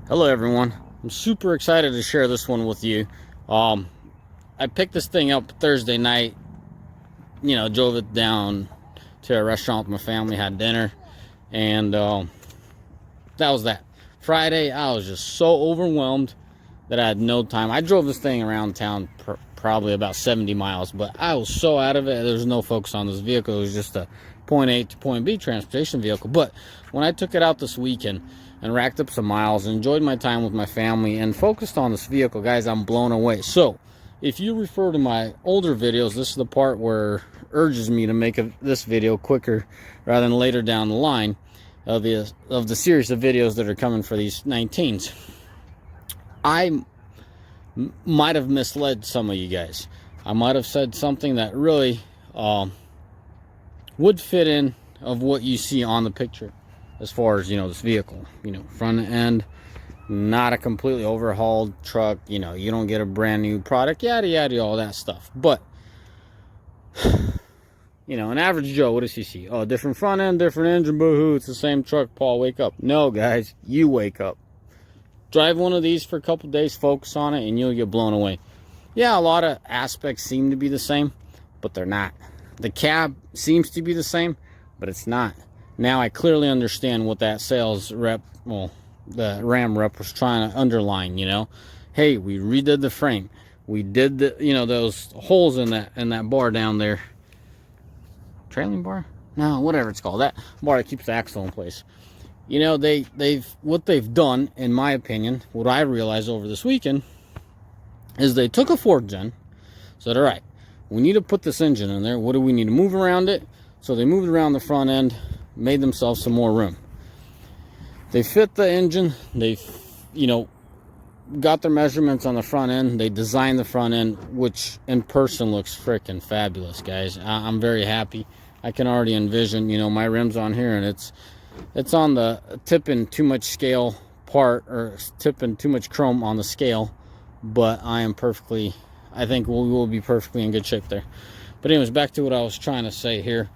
Hello everyone. I'm super excited to share this one with you. I picked this thing up Thursday night, drove it down to a restaurant with my family, had dinner, and that was that. Friday, I was just so overwhelmed that I had no time. I drove this thing around town probably about 70 miles, but I was so out of it. There was no focus on this vehicle. It was just a point A to point B transportation vehicle. But when I took it out this weekend and racked up some miles, enjoyed my time with my family, and focused on this vehicle, guys, I'm blown away. So if you refer to my older videos, this is the part where urges me to make this video quicker rather than later down the line of the series of videos that are coming for these 19s. I might have misled some of you guys. I might have said something that really would fit in of what you see on the picture as far as, this vehicle. Front end, not a completely overhauled truck. You don't get a brand new product, yada, yada, all that stuff. But, an average Joe, what does he see? Oh, different front end, different engine, boo-hoo, it's the same truck, Paul, wake up. No, guys, you wake up. Drive one of these for a couple days, focus on it, and you'll get blown away. Yeah, a lot of aspects seem to be the same, but they're not. The cab seems to be the same, but it's not. Now I clearly understand what that sales rep, the Ram rep was trying to underline, Hey, we redid the frame. We did those holes in that bar down there. Trailing bar? No, whatever it's called. That bar that keeps the axle in place. What they've done, in my opinion, what I realized over this weekend, is they took a 4th gen, said, all right, we need to put this engine in there. What do we need to move around it? So they moved around the front end, made themselves some more room. They fit the engine. They, got their measurements on the front end. They designed the front end, which in person looks freaking fabulous, guys. I'm very happy. I can already envision, my rims on here, and it's on the tipping too much scale part, or tipping too much chrome on the scale, but I think we will be perfectly in good shape there. But anyways, back to what I was trying to say here.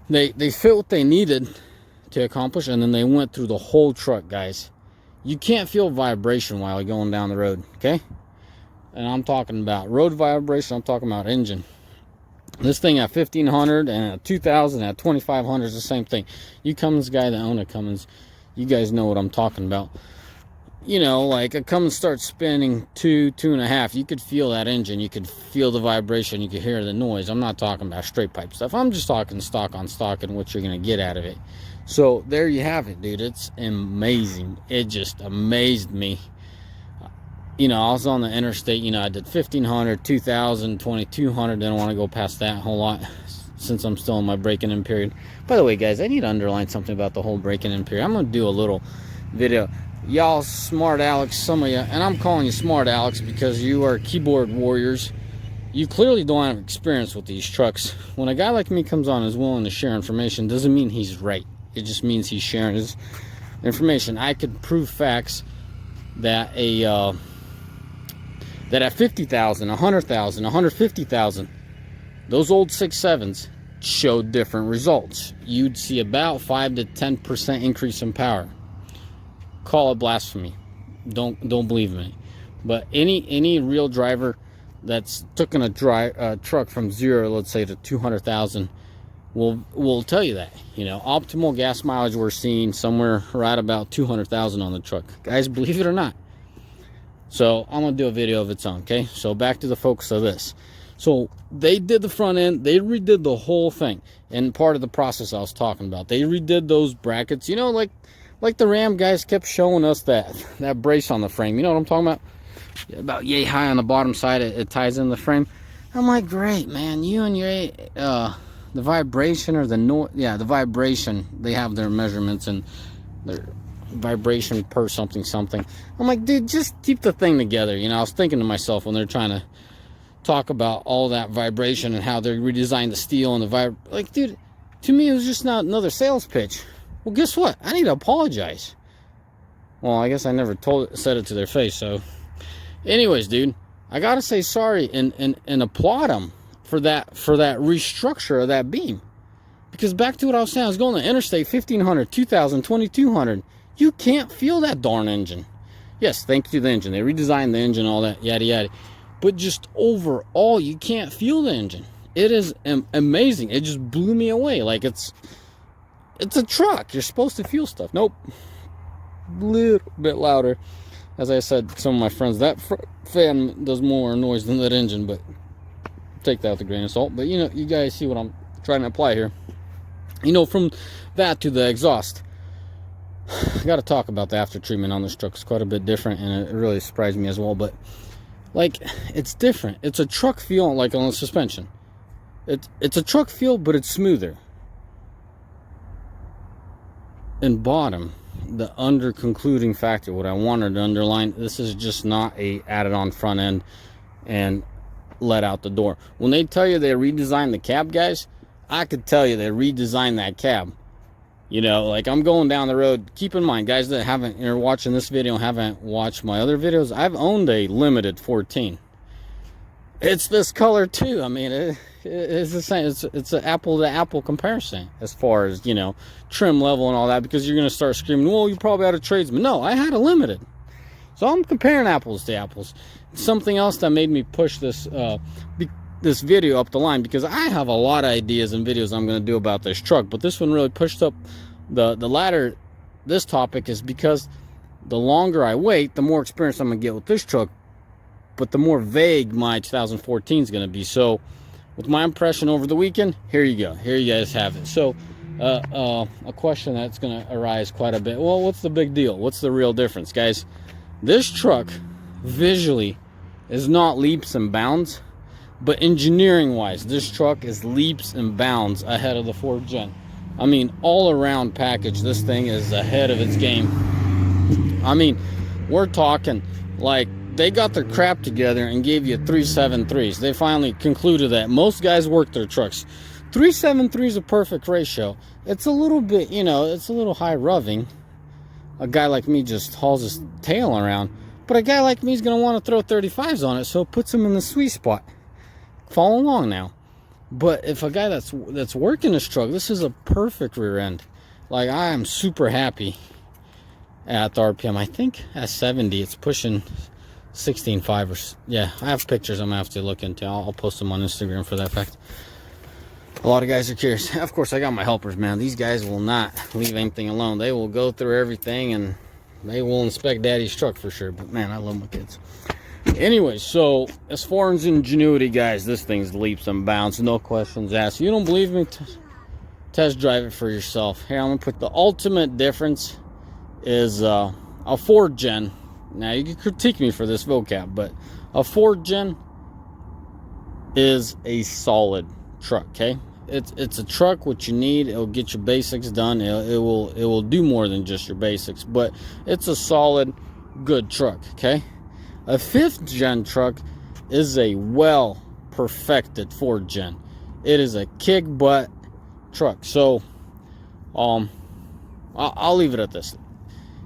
They fit what they needed to accomplish, and then they went through the whole truck, guys. You can't feel vibration while you're going down the road, okay? And I'm talking about road vibration. I'm talking about engine. This thing at 1500 and at 2000 at 2500 is the same thing. You Cummins guy that own a Cummins, you guys know what I'm talking about. Like a Cummins starts spinning 2.5, you could feel that engine. You could feel the vibration. You could hear the noise. I'm not talking about straight pipe stuff. I'm just talking stock on stock and what you're going to get out of it. So there you have it, dude. It's amazing. It just amazed me. I was on the interstate, I did 1500, 2000, 2200. Didn't want to go past that whole lot since I'm still in my breaking in period. By the way, guys, I need to underline something about the whole breaking in period. I'm going to do a little video. Y'all smart Alex, some of you, and I'm calling you smart Alex because you are keyboard warriors. You clearly don't have experience with these trucks. When a guy like me comes on and is willing to share information, doesn't mean he's right. It just means he's sharing his information. I could prove facts that that at 50,000, 100,000, 150,000, those old 6.7s showed different results. You'd see about 5 to 10% increase in power. Call it blasphemy. Don't believe me. But any real driver that's taken a truck from 0, let's say, to 200,000 will tell you that. Optimal gas mileage we're seeing somewhere right about 200,000 on the truck. Guys, believe it or not. So I'm going to do a video of its own, okay? So back to the focus of this. So they did the front end. They redid the whole thing. And part of the process I was talking about, they redid those brackets. Like the Ram guys kept showing us that brace on the frame. You know what I'm talking about? About yay high on the bottom side, it ties in the frame. I'm like, great, man. You and your the vibration or the noise, the vibration. They have their measurements and their vibration per something. I'm like, dude, just keep the thing together. I was thinking to myself when they're trying to talk about all that vibration and how they redesigned the steel and the like, dude, to me it was just not another sales pitch. Well, guess what? I need to apologize. Well, I guess I never said it to their face. So anyways, dude, I gotta say sorry and applaud them for that restructure of that beam. Because back to what I was saying, I was going to interstate 1500, 2000, 2200. You can't feel that darn engine. Yes, thanks to the engine. They redesigned the engine, all that, yada yada. But just overall, you can't feel the engine. It is amazing. It just blew me away. Like, it's a truck. You're supposed to feel stuff. Nope. A little bit louder. As I said, some of my friends, that fan does more noise than that engine, but take that with a grain of salt. But you know, you guys see what I'm trying to apply here. You know, from that to the exhaust, I got to talk about the after treatment on this truck. It's quite a bit different, and it really surprised me as well. But like, it's different. It's a truck feel, like on the suspension. It's a truck feel, but it's smoother. And bottom, the under concluding factor, what I wanted to underline, this is just not a added on front end and let out the door. When they tell you they redesigned the cab, guys, I could tell you they redesigned that cab. You know, like, I'm going down the road. Keep in mind, guys that haven't, are watching this video and haven't watched my other videos, I've owned a limited 14. It's this color too. I mean, it's the same. It's an apple to apple comparison as far as, you know, trim level and all that, because you're going to start screaming, well, you probably had a tradesman. No, I had a limited. So I'm comparing apples to apples. Something else that made me push this this video up the line, because I have a lot of ideas and videos I'm going to do about this truck, but this one really pushed up the ladder. This topic is because the longer I wait, the more experience I'm going to get with this truck, but the more vague my 2014 is going to be. So with my impression over the weekend, here you go. Here you guys have it. So a question that's going to arise quite a bit. Well, what's the big deal? What's the real difference, guys? This truck visually is not leaps and bounds, but engineering wise, this truck is leaps and bounds ahead of the 4th gen. I mean, all around package, this thing is ahead of its game. I mean, we're talking like, they got their crap together and gave you 373s. They finally concluded that. Most guys work their trucks. 373 is a perfect ratio. It's a little bit, you know, it's a little high revving. A guy like me just hauls his tail around. But a guy like me is going to want to throw 35s on it, so it puts him in the sweet spot. Follow along now. But if a guy that's working this truck, this is a perfect rear end. Like, I am super happy at the RPM. I think at 70, it's pushing 16.5 or, yeah, I have pictures I'm gonna have to look into. I'll post them on Instagram for that fact. A lot of guys are curious. Of course, I got my helpers, man. These guys will not leave anything alone. They will go through everything, and they will inspect daddy's truck for sure. But man, I love my kids. Anyway, so as far as ingenuity, guys, this thing's leaps and bounds, no questions asked. You don't believe me? Test drive it for yourself. Here, I'm gonna put the ultimate difference is a 4th gen. Now, you can critique me for this vocab, but a 4th gen is a solid truck, okay? It's a truck, what you need. It'll get your basics done. It will do more than just your basics, but it's a solid, good truck, okay? A 5th gen truck is a well-perfected 4th gen. It is a kick-butt truck. So, I'll leave it at this.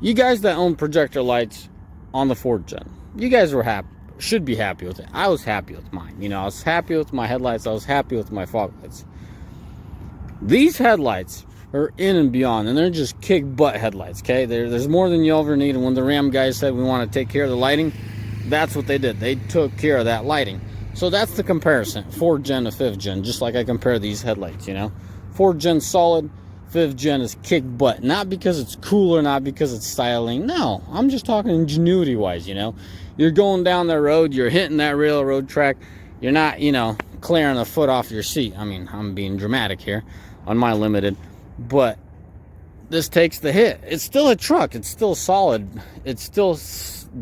You guys that own projector lights on the 4th gen, you guys were happy, should be happy with it. I was happy with mine. You know, I was happy with my headlights. I was happy with my fog lights. These headlights are in and beyond, and they're just kick butt headlights, okay? There's more than you ever need. And when the Ram guys said we want to take care of the lighting, that's what they did. They took care of that lighting. So that's the comparison, 4th gen to 5th gen, just like I compare these headlights, you know? 4th gen solid, 5th gen is kick butt. Not because it's cooler, not because it's styling. No, I'm just talking ingenuity wise, you know? You're going down the road, you're hitting that railroad track, you're not, you know, clearing a foot off your seat. I mean, I'm being dramatic here on my limited, but this takes the hit. It's still a truck, it's still solid, it's still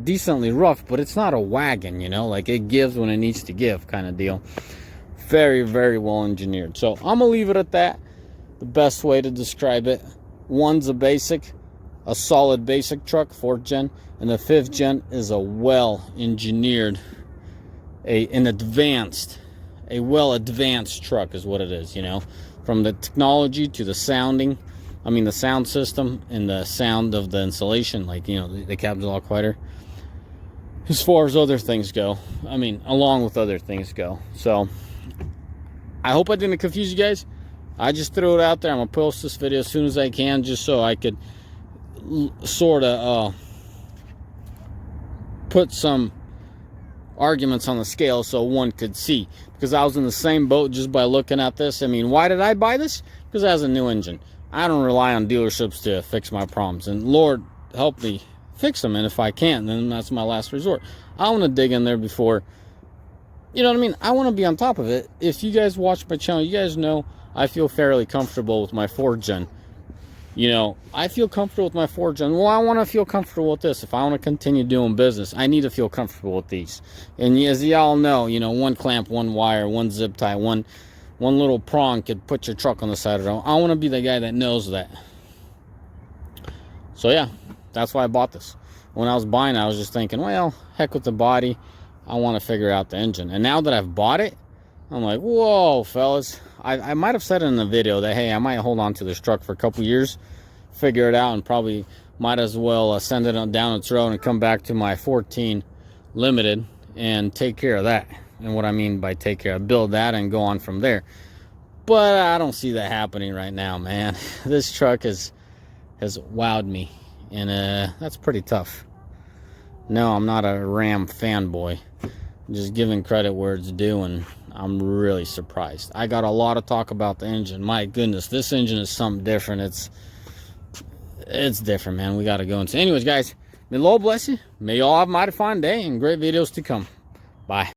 decently rough, but it's not a wagon, you know? Like, it gives when it needs to give kind of deal. Very, very well engineered. So I'm gonna leave it at that. The best way to describe it, one's a solid basic truck, 4th gen, and the 5th gen is a well-engineered, a well-advanced truck is what it is, you know, from the technology to the sounding, I mean the sound system and the sound of the insulation, like, you know, the cab's a lot quieter. As far as other things go, I mean, along with other things go. So, I hope I didn't confuse you guys. I just threw it out there. I'm going to post this video as soon as I can, just so I could sort of put some arguments on the scale so one could see, because I was in the same boat just by looking at this. I mean, why did I buy this? Because it has a new engine. I don't rely on dealerships to fix my problems, and Lord help me fix them, and if I can't, then that's my last resort. I want to dig in there before, you know what I mean? I want to be on top of it. If you guys watch my channel, you guys know I feel fairly comfortable with my 4th gen. You know, I feel comfortable with my 4th gen. Well, I want to feel comfortable with this. If I want to continue doing business, I need to feel comfortable with these. And as y'all know, you know, one clamp, one wire, one zip tie, one little prong could put your truck on the side of the road. I want to be the guy that knows that. So yeah, that's why I bought this. When I was buying it, I was just thinking, well, heck with the body. I want to figure out the engine. And now that I've bought it, I'm like, whoa, fellas. I might have said in the video that, hey, I might hold on to this truck for a couple years, figure it out, and probably might as well send it on down its road and come back to my 14 Limited and take care of that. And what I mean by take care of, build that and go on from there. But I don't see that happening right now, man. This truck has wowed me, and that's pretty tough. No, I'm not a Ram fanboy. I'm just giving credit where it's due, and I'm really surprised. I got a lot of talk about the engine. My goodness, this engine is something different. It's different, man. We got to go into. Anyways, guys, may the Lord bless you. May you all have a mighty fine day and great videos to come. Bye.